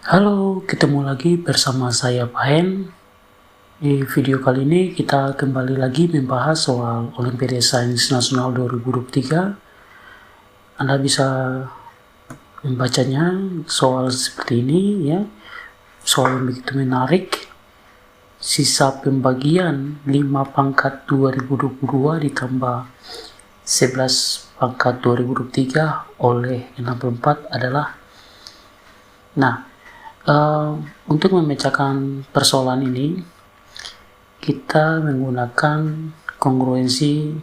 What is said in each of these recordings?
Halo, ketemu lagi bersama saya Pak Hen. Di video kali ini kita kembali lagi membahas soal Olimpiade Sains Nasional 2023. Anda bisa membacanya soal seperti ini ya. Soal yang begitu menarik. Sisa pembagian 5 pangkat 2022 ditambah 11 pangkat 2023 oleh 64 adalah untuk memecahkan persoalan ini, kita menggunakan kongruensi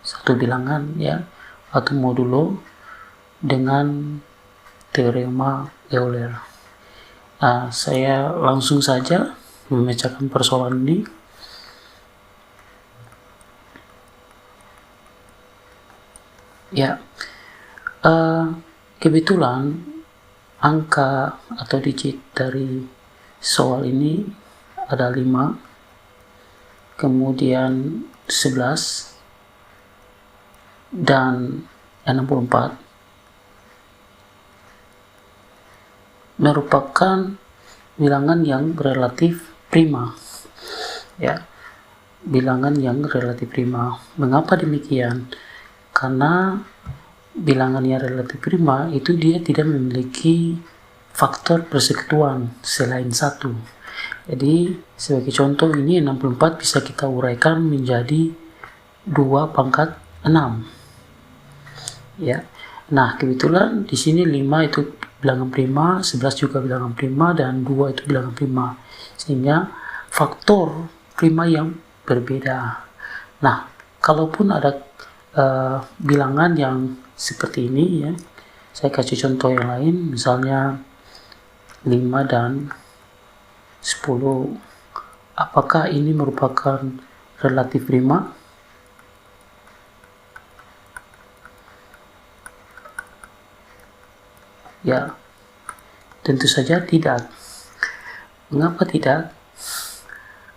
satu bilangan ya atau modulo dengan teorema Euler. Saya langsung saja memecahkan persoalan ini. Ya, kebetulan angka atau digit dari soal ini ada 5, kemudian 11, dan 64 merupakan bilangan yang relatif prima. Ya, bilangan yang relatif prima. Mengapa demikian? Karena bilangan yang relatif prima itu dia tidak memiliki faktor persekutuan selain 1. Jadi sebagai contoh ini 64 bisa kita uraikan menjadi 2 pangkat 6. Ya. Nah, kebetulan di sini 5 itu bilangan prima, 11 juga bilangan prima, dan 2 itu bilangan prima. Sehingga faktor prima yang berbeda. Nah, kalaupun ada bilangan yang seperti ini ya, saya kasih contoh yang lain, misalnya 5 dan 10. Apakah ini merupakan relatif prima? Ya, tentu saja tidak. Mengapa tidak?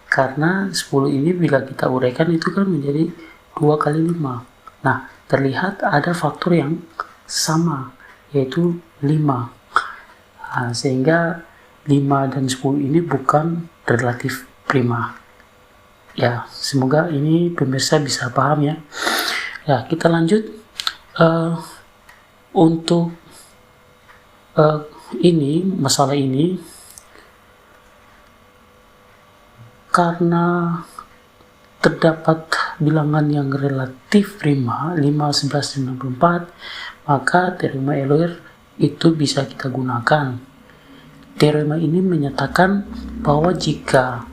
Karena 10 ini bila kita uraikan itu kan menjadi 2 kali 5. Nah, terlihat ada faktor yang sama, yaitu 5. Sehingga 5 dan 10 ini bukan relatif prima. Ya, semoga ini pemirsa bisa paham ya. Ya, kita lanjut. Untuk masalah ini, karena terdapat bilangan yang relatif prima 5, 11, dan 64, maka teorema Euler itu bisa kita gunakan. Teorema ini menyatakan bahwa jika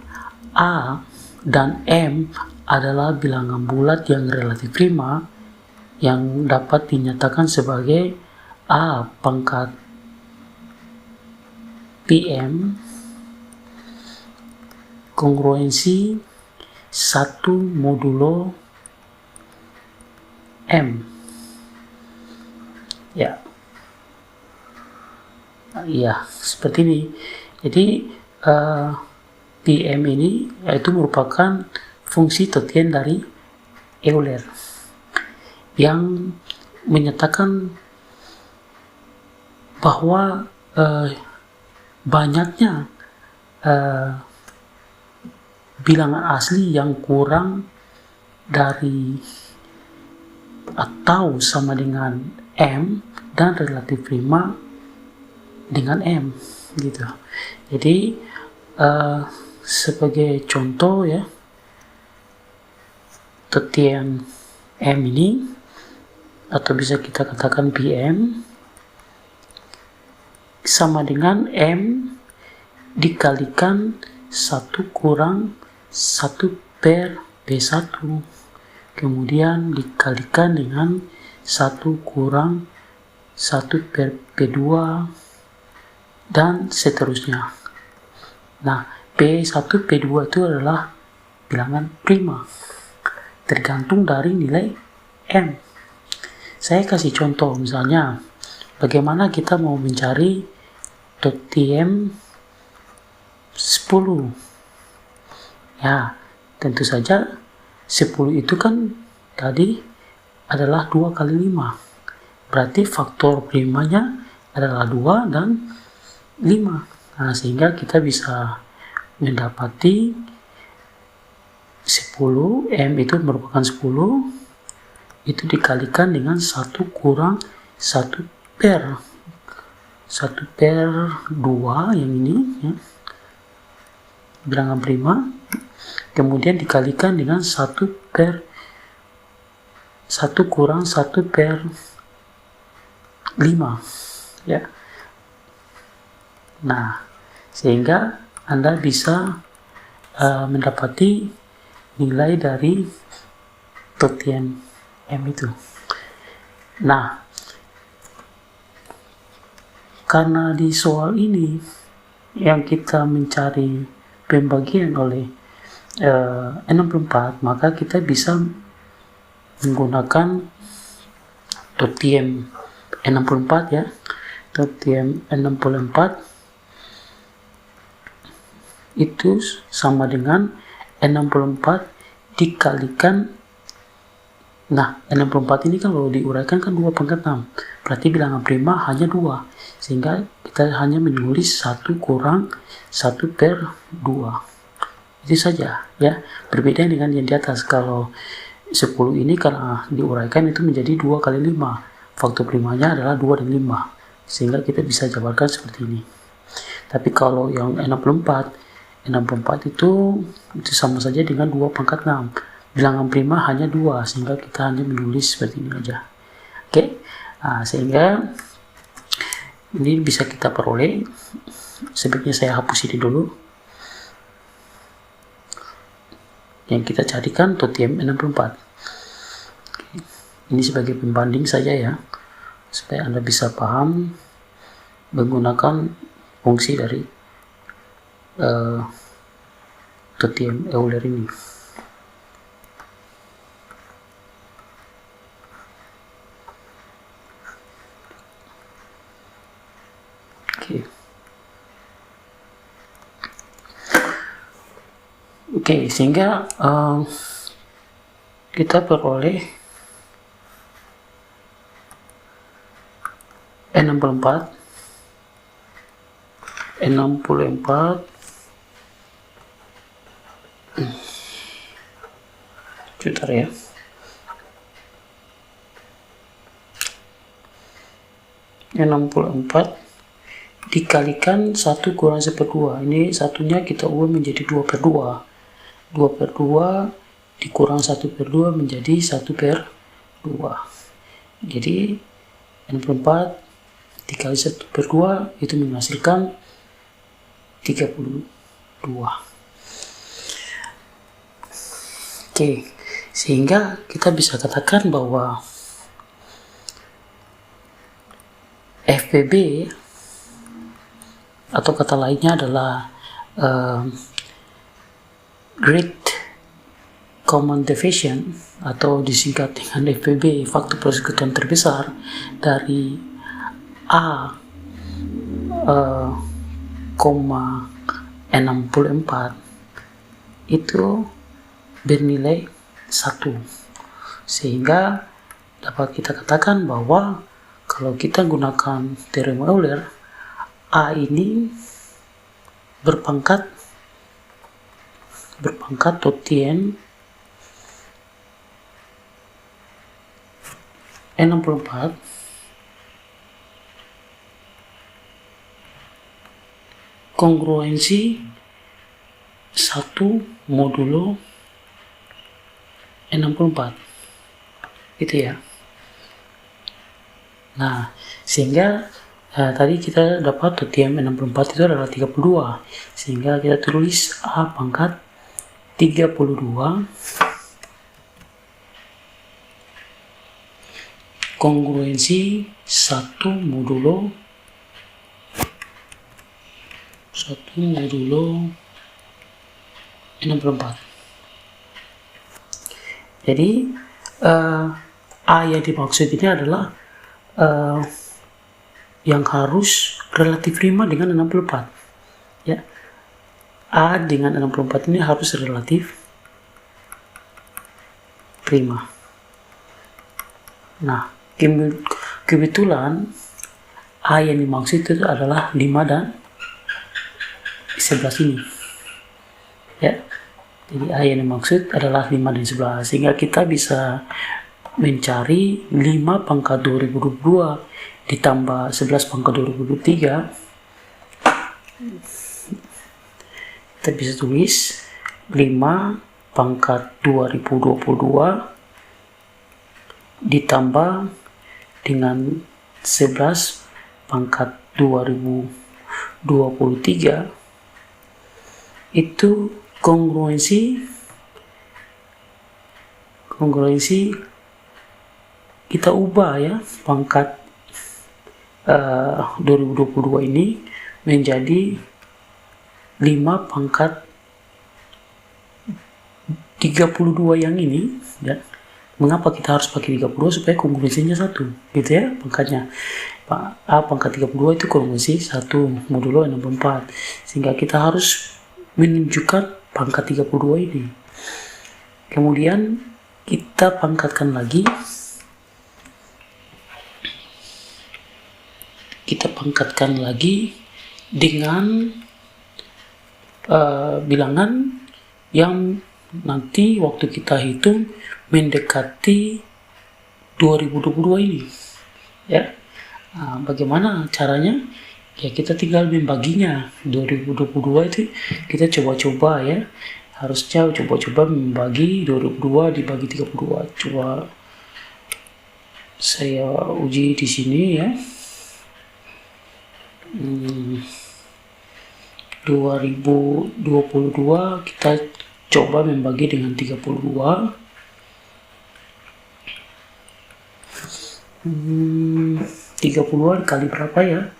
A dan M adalah bilangan bulat yang relatif prima yang dapat dinyatakan sebagai A pangkat PM kongruensi 1 modulo M. Ya. Ya, seperti ini. Jadi PM ini yaitu merupakan fungsi totian dari Euler yang menyatakan bahwa banyaknya bilangan asli yang kurang dari atau sama dengan M dan relatif prima dengan M gitu. Jadi sebagai contoh ya, totian M ini atau bisa kita katakan PM sama dengan M dikalikan 1 kurang 1 per P1, kemudian dikalikan dengan 1 kurang 1 per P2, dan seterusnya. Nah, P1, P2 itu adalah bilangan prima, tergantung dari nilai M. Saya kasih contoh, misalnya, bagaimana kita mau mencari totian 10. Ya, tentu saja 10 itu kan tadi adalah 2 kali 5. Berarti faktor primanya adalah 2 dan 5. Nah, sehingga kita bisa mendapati 10, M itu merupakan 10, itu dikalikan dengan 1 kurang 1 per 2 yang ini ya, bilangan prima, kemudian dikalikan dengan 1 kurang 1 per 5 ya. Nah, sehingga Anda bisa mendapati nilai dari totian M itu. Nah, karena di soal ini yang kita mencari pembagian oleh 64, maka kita bisa menggunakan totian 64 ya. Totian 64 itu sama dengan 64 dikalikan, nah 64 ini kalau diuraikan kan 2 pangkat 6, berarti bilangan prima hanya 2, sehingga kita hanya menulis 1 kurang 1 per 2, itu saja ya. Berbeda dengan yang di atas, kalau 10 ini karena diuraikan itu menjadi 2 kali 5, faktor primanya adalah 2 dan 5, sehingga kita bisa jabarkan seperti ini. Tapi kalau yang 64 itu sama saja dengan 2 pangkat 6. Bilangan prima hanya 2, sehingga kita hanya menulis seperti ini aja. Oke. Nah, sehingga ini bisa kita peroleh. Sebaiknya saya hapus ini dulu. Yang kita carikan totian 64. Oke. Ini sebagai pembanding saja ya, supaya Anda bisa paham menggunakan fungsi dari totian Euler ini. Oke, sehingga kita peroleh 64 sebentar ya. Dikalikan 1 kurang 1/2. Ini satunya kita ubah menjadi 2/2. 2/2 dikurang 1/2 menjadi 1/2. Jadi 64 dikali 1/2 itu menghasilkan 32. Oke, sehingga kita bisa katakan bahwa FPB atau kata lainnya adalah Great Common Division atau disingkat dengan FPB, faktor persekutuan terbesar dari A, 64 itu bernilai 1, sehingga dapat kita katakan bahwa kalau kita gunakan teorema Euler, A ini berpangkat totian 64 kongruensi 1 modulo 64 gitu ya. Nah, sehingga tadi kita dapat totian 64 itu adalah 32, sehingga kita tulis A pangkat 32 kongruensi 1 modulo 64. Jadi A yang dimaksud ini adalah yang harus relatif prima dengan 64 ya. A dengan 64 ini harus relatif prima. Nah, kebetulan A yang dimaksud itu adalah 5 dan 11 ini ya. Jadi A yang dimaksud adalah 5 dan 11, sehingga kita bisa mencari 5 pangkat 2022 ditambah 11 pangkat 2023. Kita bisa tulis 5 pangkat 2022 ditambah dengan 11 pangkat 2023, itu kongruensi kita ubah ya, pangkat 2022 ini menjadi 5 pangkat 32 yang ini ya. Mengapa kita harus pakai 32? Supaya kongruensinya 1 gitu ya, pangkatnya A pangkat 32 itu kongruensi 1 modulo 64, sehingga kita harus menunjukkan pangkat 32 ini. Kemudian kita pangkatkan lagi, dengan bilangan yang nanti waktu kita hitung mendekati 2022 ini ya. Bagaimana caranya? Ya kita tinggal membaginya. 2022 itu kita coba-coba ya, harusnya coba-coba membagi 2022 dibagi 32. Coba saya uji di sini ya. 2022 kita coba membagi dengan 32. 30-an kali berapa ya?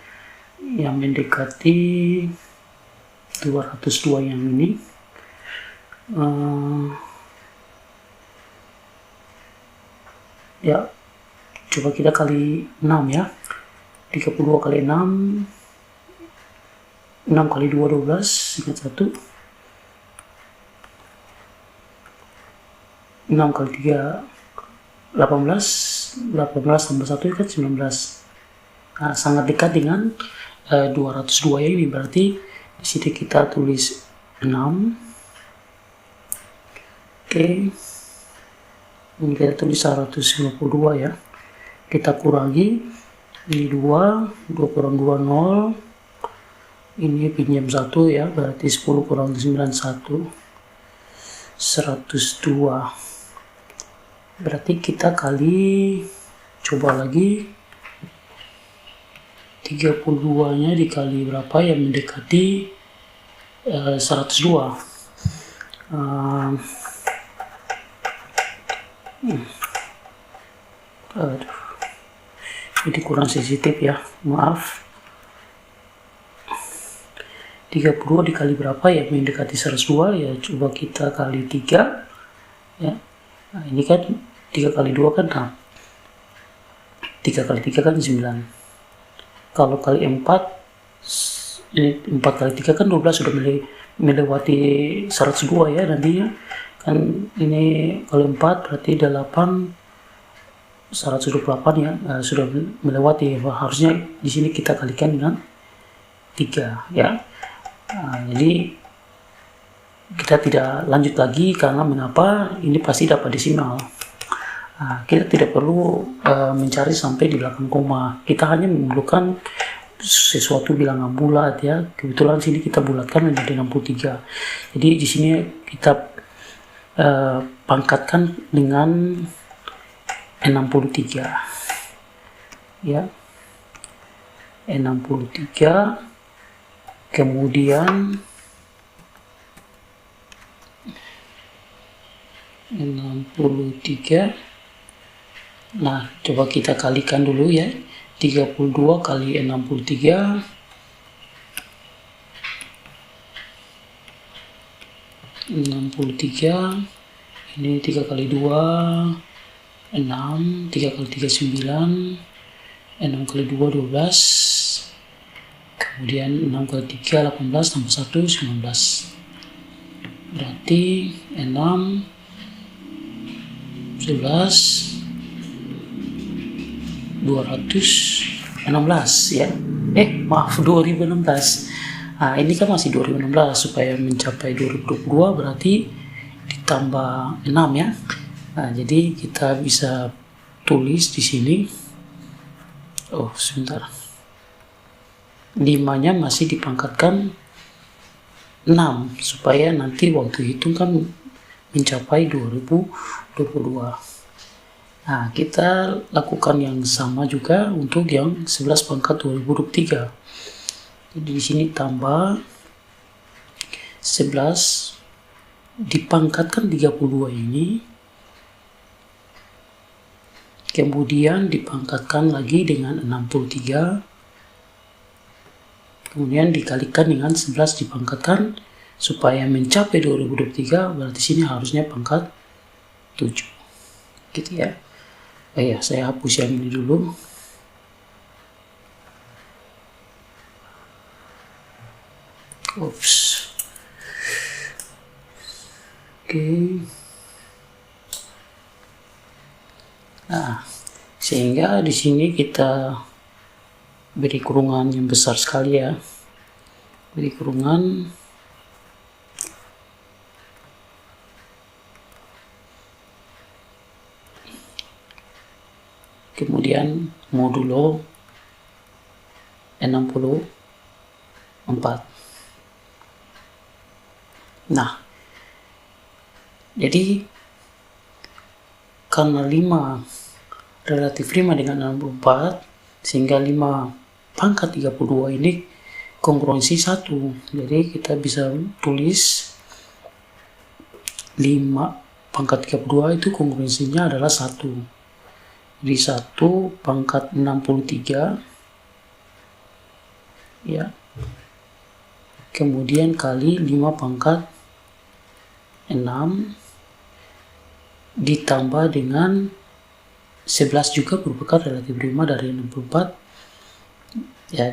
Yang mendekati 202 yang ini. Ya, coba kita kali 6 ya. 32 kali 6, 6 kali 2 12, ingat 1. 6 kali 3 18, 18 tambah 1 kan 19. Sangat dekat dengan 202 ya ini, berarti di sini kita tulis 6. Oke. Ini kita tulis 152 ya. Kita kurangi, ini 2 kurang 2 0. Ini pinjam 1 ya, berarti 10 kurang 9 1. 102. Berarti kita kali, coba lagi 32 nya dikali berapa yang mendekati 102. Ini kurang sensitif ya, maaf. 32 dikali berapa ya mendekati 102 ya, coba kita kali 3 ya. Nah, ini kan 3 kali 2 kan 6. 3 kali 3 kan 9. Kalau kali 4, ini 4 kali 3 kan 12, sudah melewati 102 ya nantinya. Kan ini kalau 4 berarti 8, 128 ya, sudah melewati. Harusnya di sini kita kalikan dengan 3 ya. Jadi kita tidak lanjut lagi, karena mengapa? Ini pasti dapat desimal. Kita tidak perlu mencari sampai di belakang koma. Kita hanya memerlukan sesuatu bilangan bulat ya. Kebetulan sini kita bulatkan menjadi 63. Jadi di sini kita pangkatkan dengan 63 ya. 63, kemudian 63. Nah, coba kita kalikan dulu ya. 32 kali 63. 63. Ini 3 kali 2, 6. 3 kali 3, 9. 6 kali 2, 12. Kemudian 6 kali 3, 18. Tambah 1, 19. Berarti 6, 11, 216 ya. Maaf, 2016. Nah, ini kan masih 2016, supaya mencapai 2022 berarti ditambah 6 ya. Nah, jadi kita bisa tulis di sini. Oh, sebentar. 5-nya masih dipangkatkan 6 supaya nanti waktu hitung kan mencapai 2022. Nah, kita lakukan yang sama juga untuk yang 11 pangkat 2023. Jadi di sini tambah 11 dipangkatkan 32 ini, kemudian dipangkatkan lagi dengan 63, kemudian dikalikan dengan 11 dipangkatkan supaya mencapai 2023, berarti sini harusnya pangkat 7. Gitu ya. Oh ya, saya hapus yang ini dulu. Oops. Oke. Nah, sehingga di sini kita beri kurungan yang besar sekali ya. Beri kurungan kemudian modulo 64. Nah, jadi karena 5 relatif prima dengan 64, sehingga 5 pangkat 32 ini kongruensi 1. Jadi kita bisa tulis 5 pangkat 32 itu kongruensinya adalah 1. Jadi 1 pangkat 63 ya, kemudian kali 5 pangkat 6 ditambah dengan 11 juga merupakan relatif prima dari 64 ya,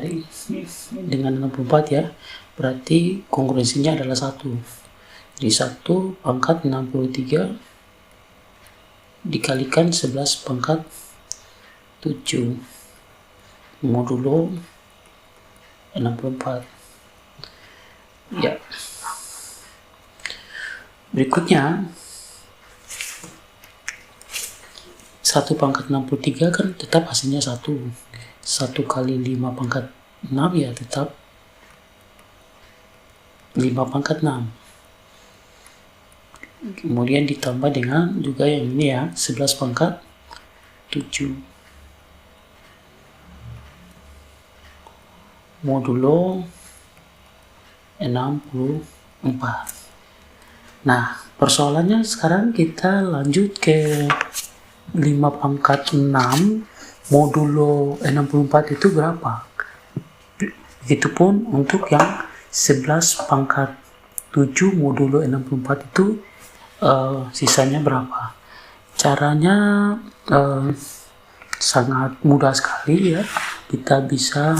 dengan 64 ya, berarti kongruensinya adalah 1. Jadi 1 pangkat 63 dikalikan 11 pangkat 7 modulo 64 ya. Berikutnya 1 pangkat 63 kan tetap hasilnya 1 kali 5 pangkat 6 ya tetap 5 pangkat 6, kemudian ditambah dengan juga yang ini ya 11 pangkat 7 modulo 64. Nah, persoalannya sekarang kita lanjut ke 5 pangkat 6 modulo 64 itu berapa. Begitupun untuk yang 11 pangkat 7 modulo 64 itu sisanya berapa. Caranya sangat mudah sekali ya. Kita bisa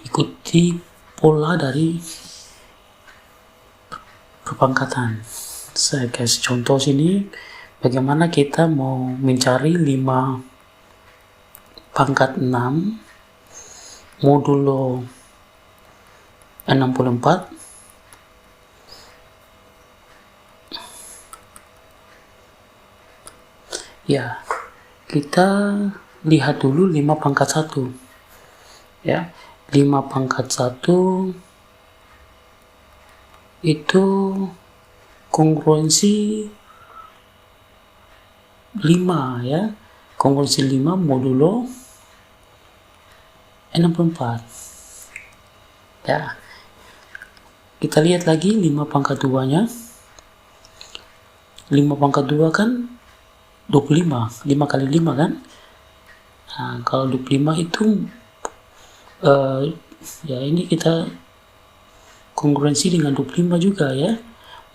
ikuti pola dari perpangkatan. Saya kasih contoh sini bagaimana kita mau mencari 5 pangkat 6 modulo 64 ya. Kita lihat dulu 5 pangkat 1 ya. 5 pangkat 1 itu kongruensi 5 ya, kongruensi 5 modulo 64 ya. Kita lihat lagi 5 pangkat 2 nya. 5 pangkat 2 kan 25, 5 kali 5 kan. Nah, kalau 25 itu ya ini kita kongruensi dengan 25 juga ya,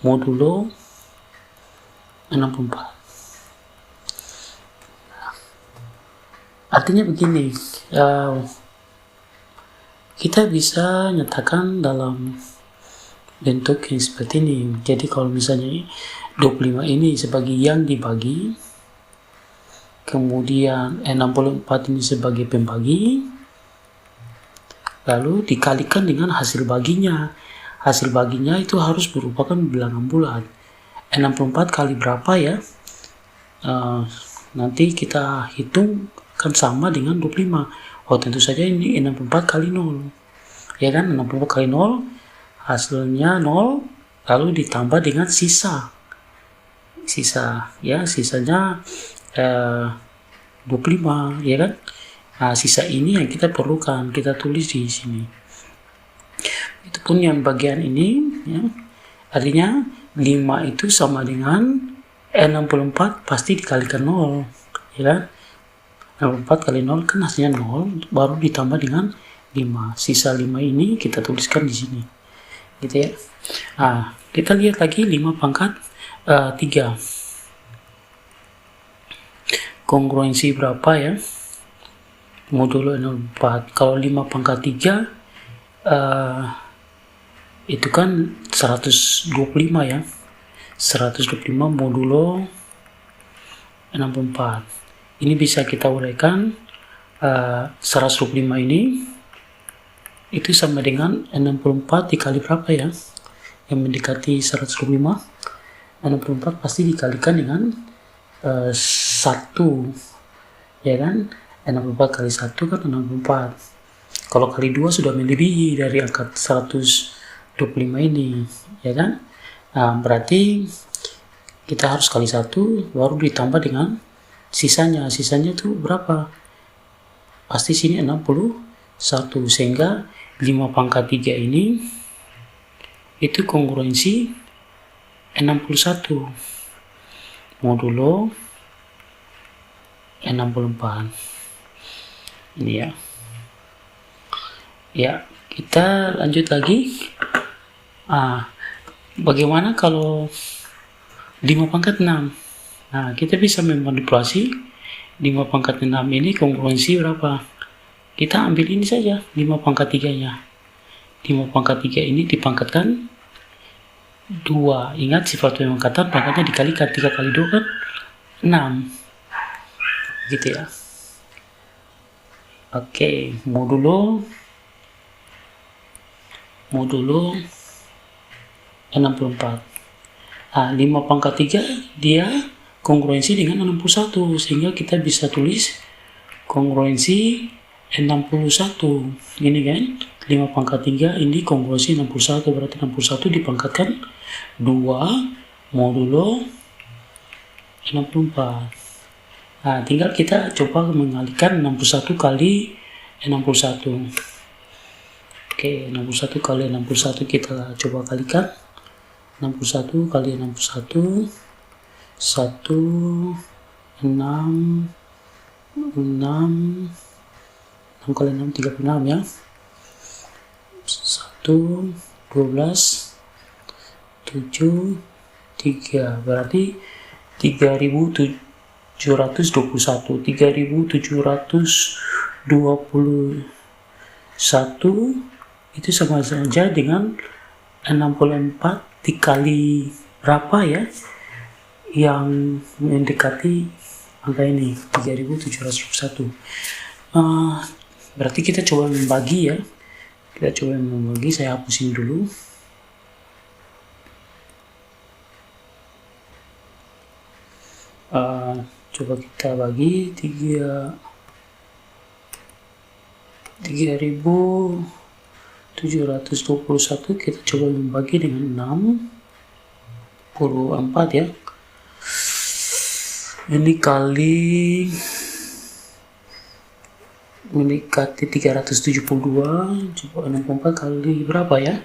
modulo 64. Artinya begini, kita bisa nyatakan dalam bentuk yang seperti ini. Jadi kalau misalnya 25 ini sebagai yang dibagi, kemudian 64 ini sebagai pembagi, lalu dikalikan dengan hasil baginya. Hasil baginya itu harus merupakan bilangan bulat. 64 kali berapa ya? Nanti kita hitung kan sama dengan 25. Oh, tentu saja ini 64 kali 0. Ya kan, 64 kali 0 hasilnya 0, lalu ditambah dengan sisa ya, sisanya 25 ya kan. Nah, sisa ini yang kita perlukan, kita tulis di sini. Itu pun yang bagian ini ya. Artinya 5 itu sama dengan 64 pasti dikalikan 0 ya kan. 64 kali 0 kan hasilnya 0, baru ditambah dengan 5. Sisa 5 ini kita tuliskan di sini. Gitu ya. Nah, kita lihat lagi 5 pangkat 3. Kongruensi berapa ya? Modulo 64. Kalau 5 pangkat 3 itu kan 125 ya. 125 modulo 64. Ini bisa kita uraikan 125 ini itu sama dengan 64 dikali berapa ya? Yang mendekati 125. 64 pasti dikalikan dengan 1 ya kan. 64 kali 1 kan 64. Kalau kali 2 sudah melebihi dari angka 125 ini ya kan. Nah, berarti kita harus kali 1 baru ditambah dengan sisanya itu berapa? Pasti sini 61, sehingga 5 pangkat 3 ini itu kongruensi 61 modulo 64 ini ya. Ya, kita lanjut lagi. Bagaimana kalau 5 pangkat 6? Nah, kita bisa memanipulasi 5 pangkat 6 ini kongruensi berapa? Kita ambil ini saja, 5 pangkat 3-nya. 5 pangkat 3 ini dipangkatkan 2. Ingat sifat pemangkatan pangkatnya dikalikan. 3 kali 2 kan 6. Gitu ya. Oke, modulo 64. 5 pangkat 3 dia kongruensi dengan 61, sehingga kita bisa tulis kongruensi 61 ini kan. 5 pangkat 3 ini kongruensi 61, berarti 61 dipangkatkan 2 modulo 64. Nah, tinggal kita coba mengalikan 61 kali 61. Oke, 61 kali 61 kita coba kalikan. 61 kali 61 1 6 6 kali 6 36 ya. 1 12 7 3, berarti 3721 itu sama saja dengan 64 dikali berapa ya yang mendekati angka ini, 3721. Berarti kita coba membagi ya. Saya hapusin dulu. Coba kita bagi 3721, kita coba membagi dengan 64 ya. Ini kali mendekati 372, coba 64 kali berapa ya?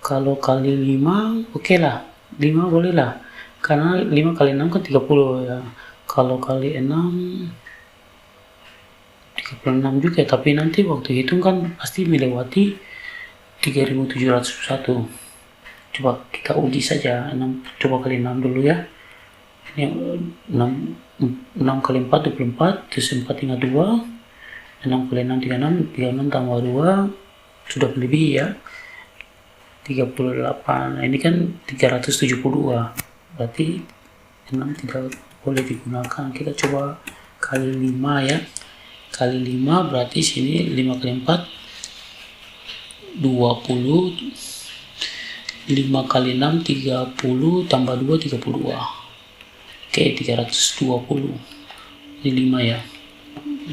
Kalau kali 5 oke lah, 5 boleh lah, karena 5 kali 6 kan 30 ya. Kalau kali 6 36 juga, tapi nanti waktu hitung kan pasti melewati 3701. Coba kita uji saja, coba kali 6 dulu ya. Ini 6 kali 4 24, terus 4 tinggal 2, 6 kali 6 36, 36 tambah 2 sudah melebihi ya, 38. Nah, ini kan 372, berarti 6 tidak boleh digunakan. Kita coba kali 5 ya. Kali 5 berarti sini 5 kali 4 20, 5 kali 6 30, tambah 2 32. Oke, 320. Ini 5 ya,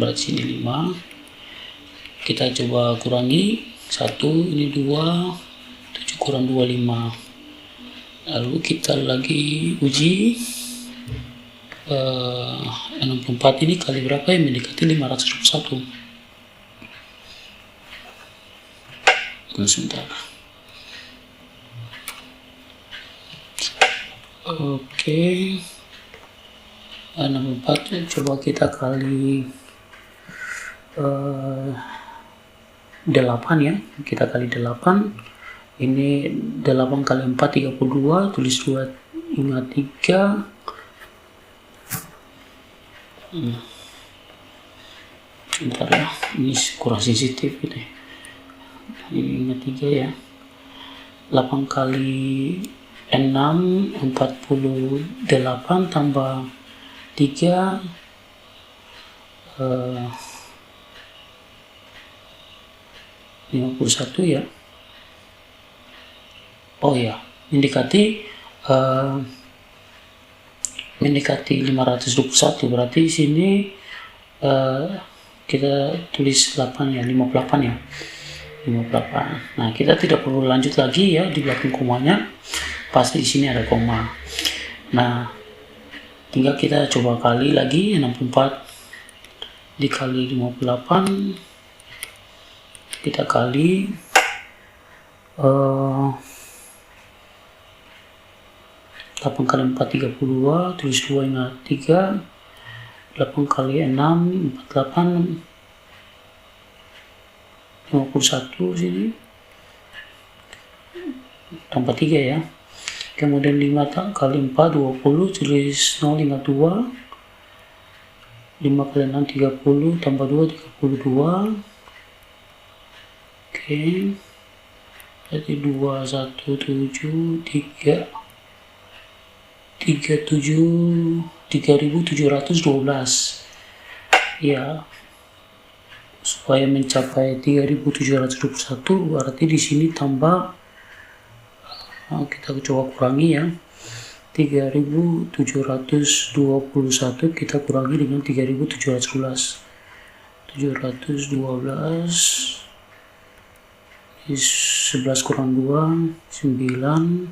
berarti sini 5. Kita coba kurangi 1, ini 2, 7 kurang 2 5. Lalu kita lagi uji 64 ini kali berapa ya, mendekati 521. Sebentar. Oke, 64 coba kita kali 8 ya, kita kali 8. Ini 8 kali 4 32, tulis 2 ingat 3. Sebentar ya, ini kurang sensitif ini. Ini ingat 3 ya. 8 kali 6 48 tambah 3 51 ya. Oh ya, mendekati 521, berarti sini kita tulis 8 ya, 58 ya. 58. Nah, kita tidak perlu lanjut lagi ya di belakang komanya. Pasti di sini ada koma. Nah, tinggal kita coba kali lagi 64 dikali 58. Kita kali 8 kali 4 32, tulis 2 ingat 3. 8 kali 6 48 51 sini tambah 3 ya. Kemudian 5 kali 4 20, tulis 0 ingat 2. 5 kali 6 30 tambah 2 32. Oke, jadi 2 1 7 3 3712 ya. Supaya mencapai 3721 berarti di sini tambah, kita coba kurangi ya, 3721 kita kurangi dengan 3712. 712 11 kurang 2 9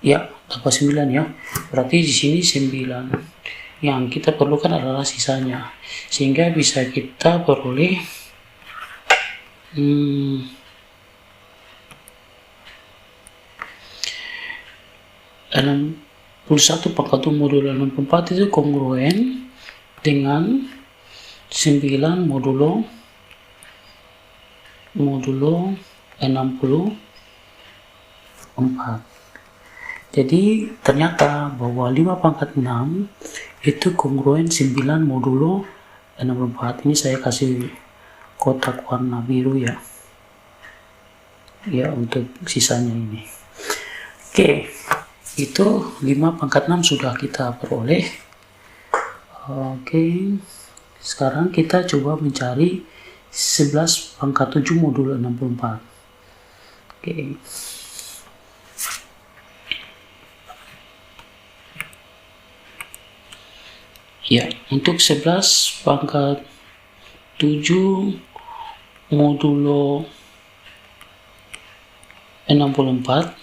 ya, tambah 9 ya. Berarti di sini 9. Yang kita perlukan adalah sisanya, sehingga bisa kita peroleh 61 pangkat modulo 64 itu kongruen dengan 9 modulo 64. Jadi ternyata bahwa 5 pangkat 6 itu kongruen 9 modulo 64. Ini saya kasih kotak warna biru ya. Ya, untuk sisanya ini. Oke, itu 5 pangkat 6 sudah kita peroleh. Oke, sekarang kita coba mencari 11 pangkat 7 modulo 64. Oke. Ya, untuk 11 pangkat 7 modulo 64,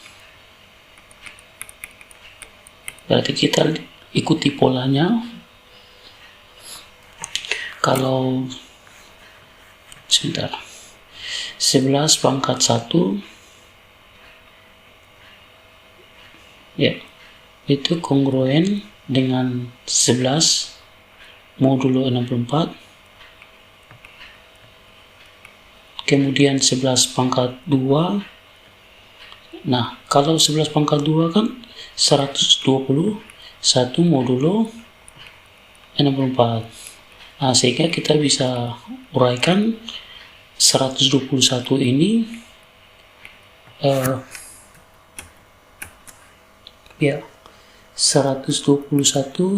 berarti kita ikuti polanya. Kalau sebentar, 11 pangkat 1 ya, itu kongruen dengan 11 modulo 64. Kemudian 11 pangkat 2. Nah, kalau 11 pangkat 2 kan 121 modulo 64. Nah, sehingga kita bisa uraikan 121 ini ya, 121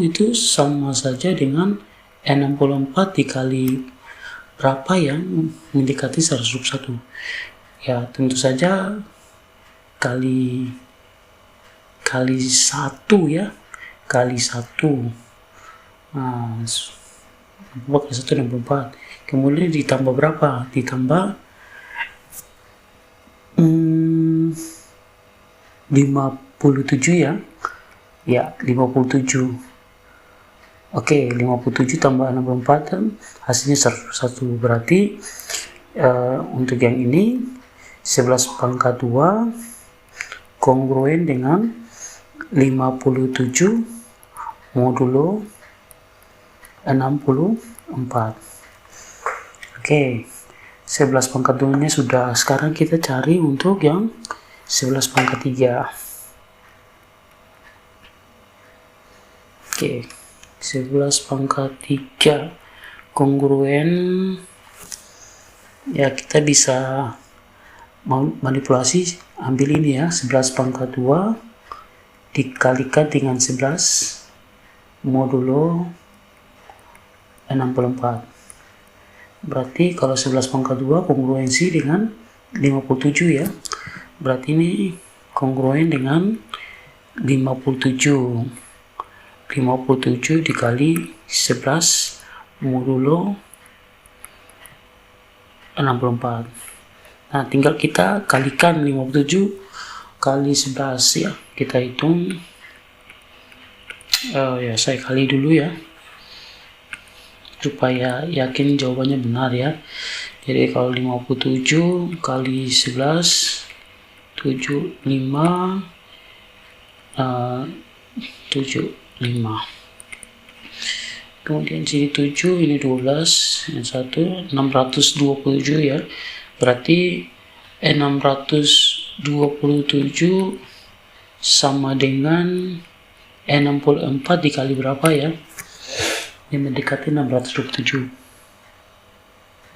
itu sama saja dengan 64 dikali berapa yang mendekati 121. Ya, tentu saja kali 1 ya, kali 1. Nah, 64 kali 1 64. Kemudian ditambah berapa? Ditambah 57 ya. Ya, 57. Oke, 57 tambah 64 hasilnya 101. Berarti untuk yang ini 11 pangkat 2 kongruen dengan 57 modulo 64. Oke, 11 pangkat 2 nya sudah. Sekarang kita cari untuk yang 11 pangkat 3. Oke, 11 pangkat 3 kongruen. Ya, kita bisa manipulasi, ambil ini ya, 11 pangkat 2 dikalikan dengan 11 modulo 64. Berarti kalau 11 pangkat 2 kongruensi dengan 57 ya. Berarti ini kongruen dengan 57. 57 dikali 11 modulo 64. Nah, tinggal kita kalikan 57 kali 11 ya. Kita hitung. Ya, saya kali dulu ya, supaya yakin jawabannya benar ya. Jadi kalau 57 kali 11 75 75. Kemudian sini 7, ini 12, yang 1 627 ya. Berarti 627 sama dengan 64 dikali berapa ya? Ini mendekati 627.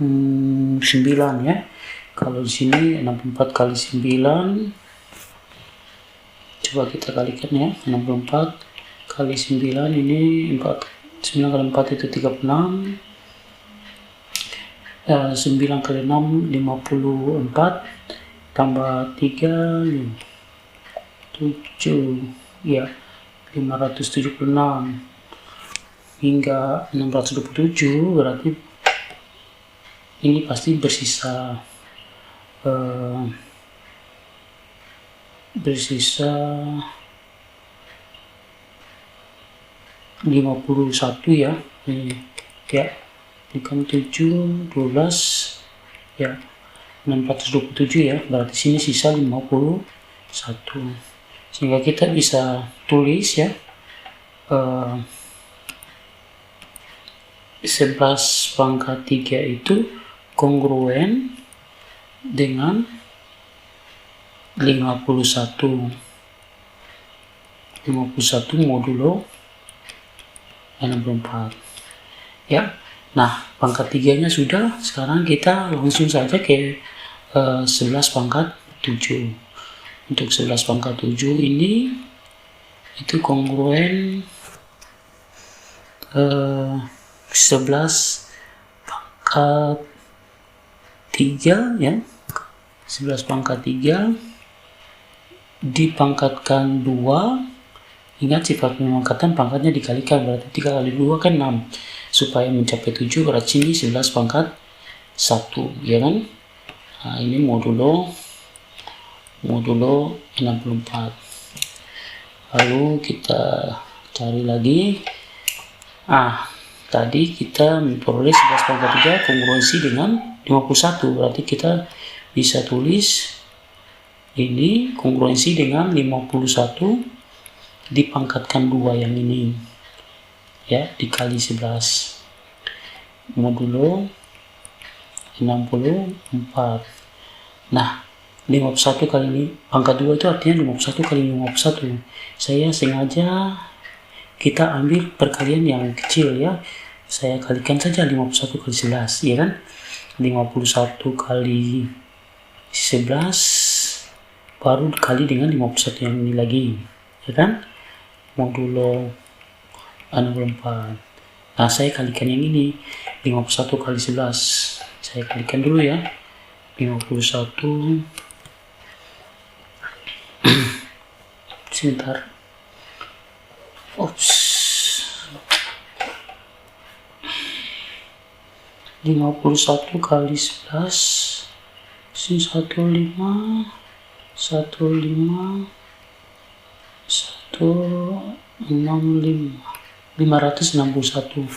9 ya. Kalau di sini 64 kali 9. Coba kita kalikan ya. 64 kali 9 ini 4. 9 kali 4 itu 36. 9 kali 6 54 tambah 3 7 ya, 576 hingga 627. Berarti ini pasti bersisa 51 ya. Ini ya, bukan 7 12 ya, 627 ya. Berarti sini sisa 51. Sehingga kita bisa tulis ya, 11 pangkat 3 itu kongruen dengan 51 modulo 64 ya. Nah, pangkat 3 nya sudah. Sekarang kita langsung saja ke 11 pangkat 7. Untuk 11 pangkat 7 ini itu kongruen 11 pangkat 3 ya. 11 pangkat 3 dipangkatkan 2. Ingat sifat pemangkatan pangkatnya dikalikan, berarti 3 kali 2 kan 6. Supaya mencapai 7 berarti ini 11 pangkat 1 ya kan. Nah, ini modulo 64. Lalu kita cari lagi. Tadi kita memperoleh 11 pangkat 3 kongruensi dengan 51. Berarti kita bisa tulis ini kongruensi dengan 51 dipangkatkan 2 yang ini ya, dikali 11 modulo 64. Nah, 51 kali ini pangkat 2 itu artinya 51 kali 51. Saya sengaja kita ambil perkalian yang kecil ya. Saya kalikan saja 51 kali 11 ya kan. 51 kali 11 baru dikali dengan 51 yang ini lagi ya kan, modulo 64. Nah, saya kalikan yang ini 51 kali 11. Saya kalikan dulu ya. 51 sebentar. Ops. 51 kali 11 15 561.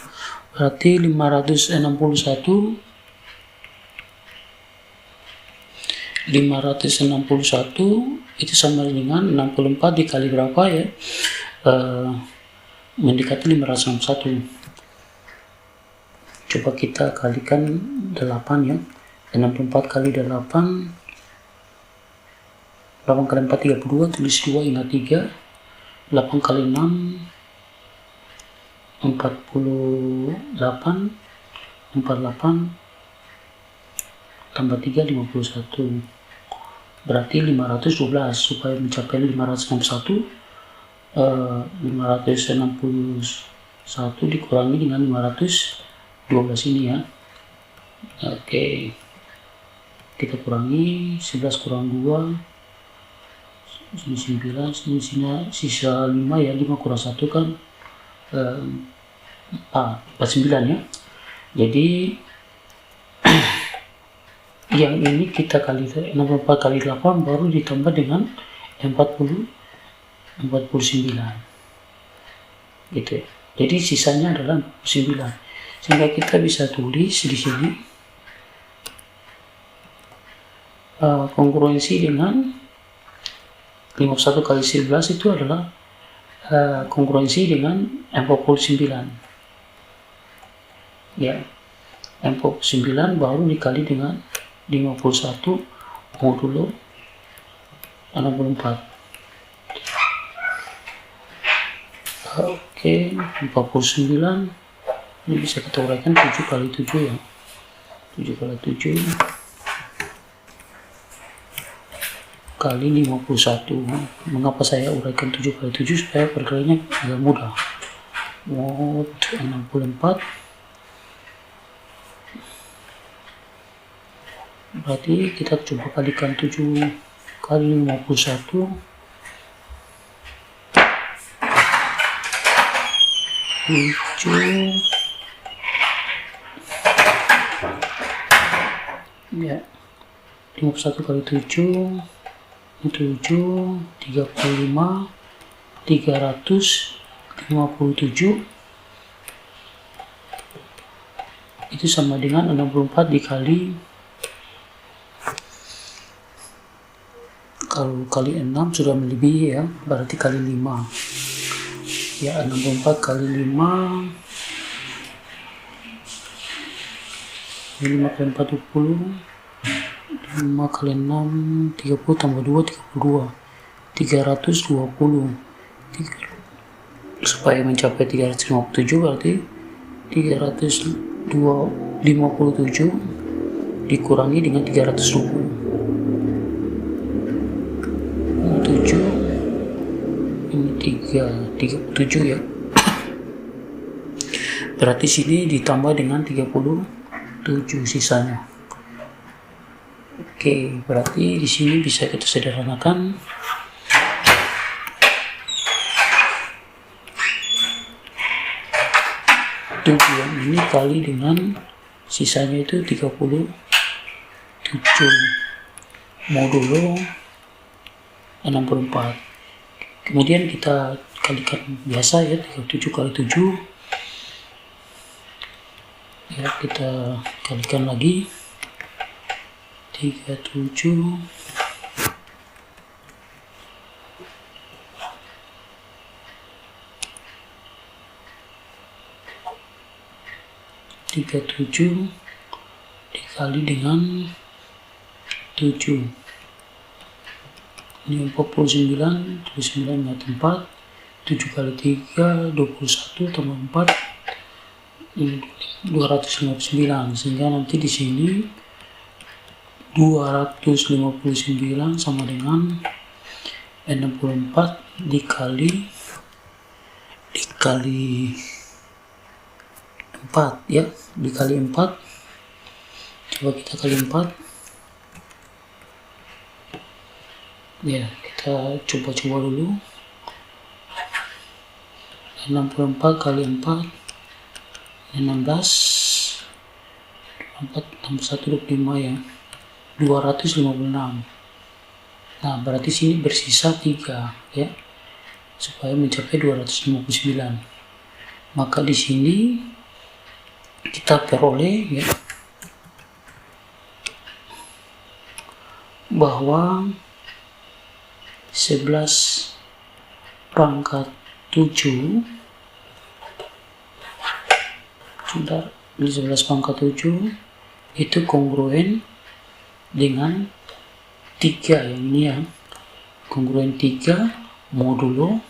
Berarti 561 itu sama dengan 64 dikali berapa ya? Mendekati 561. Coba kita kalikan 8 ya. 64 kali 8 kali 4 32, tulis 2, ingat 3. 8 kali 6 48, 48 tambah 3 51. Berarti 512. Supaya mencapai 561, 561 dikurangi dengan 512 ini ya. Oke, kita kurangi 11 kurang 2, sini 9, sini sisa 5 ya. 5 kurang 1 kan 49 ya. Jadi yang ini kita kali 64 kali 8 baru ditambah dengan 49 gitu ya. Jadi sisanya adalah 49, sehingga kita bisa tulis di sini kongruensi dengan 51 kali 11 itu adalah kongruensi dengan 49 ya. 49 baru dikali dengan 51 modulo 64. Oke, 49 ini bisa kita uraikan 7 kali 7 ya. 7 kali 7 kali 51. Mengapa saya uraikan 7 kali 7? Supaya perkaliannya agak mudah. Mod 64 berarti kita coba kalikan 7 kali 51. 7 ya, 51 kali 7 35 357 itu sama dengan 64 dikali, kalau kali 6 sudah melebihi ya, berarti kali 5 ya. 64 kali 5 5 kali 4 20, 5 kali 6 30 tambah 2 32, 320. Supaya mencapai 357 berarti 357 dikurangi dengan 320. 7 ini 37 ya. Berarti sini ditambah dengan 37 sisanya. Oke, berarti di sini bisa kita sederhanakan. Tujuan ini kali dengan sisanya itu 37 modulo 64. Kemudian kita kalikan biasa ya, 37 kali 7 ya, kita kalikan lagi 37 dikali dengan 7. Ini 49, 29 ingat 4, 7 kali 3 21 tambah 4 259, sehingga nanti di sini 259 sama dengan 64 dikali 4 ya, dikali 4. Coba kita kali 4 ya, kita coba dulu. 64 kali 4 16, 4 tambah 1 25 ya, 256. Nah berarti sini bersisa 3 ya, supaya mencapai 259. Maka di sini kita peroleh ya, bahwa 11 pangkat 7 sudah 11 pangkat 7 itu kongruen dengan 3 yang ini ya, kongruen 3 modulo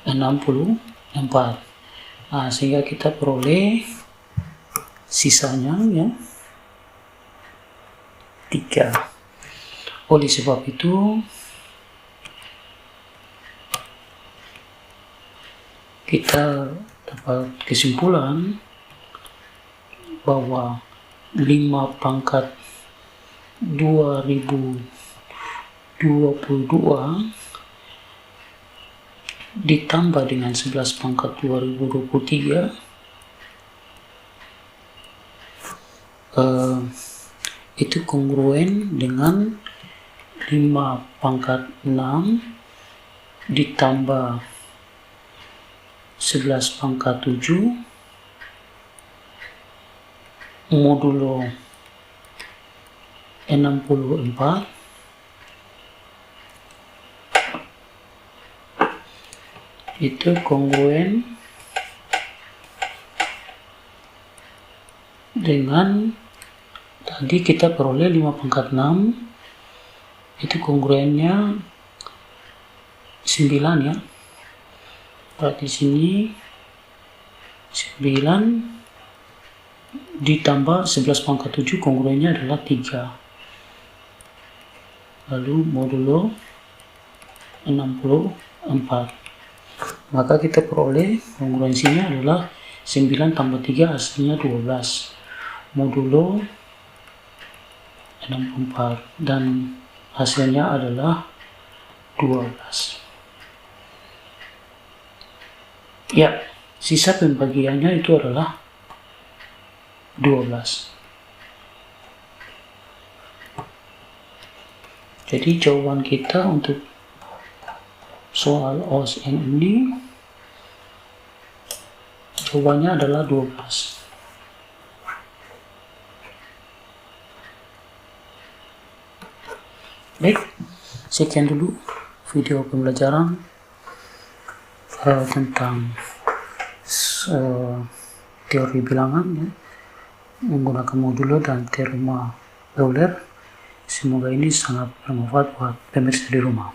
64. Nah sehingga kita peroleh sisanya ya 3. Oleh sebab itu kita dapat kesimpulan bahwa 5 pangkat 2022 ditambah dengan 11 pangkat 2023 itu kongruen dengan 5 pangkat 6 ditambah 11 pangkat 7 modulo 64 itu kongruen dengan tadi kita peroleh 5 pangkat 6 itu kongruennya 9 ya, berarti sini 9 ditambah 11 pangkat 7 kongruennya adalah 3, lalu modulo 64, maka kita peroleh kongruensinya adalah 9 tambah 3 hasilnya 12 modulo 64 dan hasilnya adalah 12 ya. Sisa pembagiannya itu adalah 12. Jadi jawaban kita untuk soal OSN ini jawabannya adalah 12. Baik, sekian dulu video pembelajaran tentang teori bilangan ya, menggunakan modulo dan teorema Euler. Semoga ini sangat bermanfaat buat pemirsa di rumah.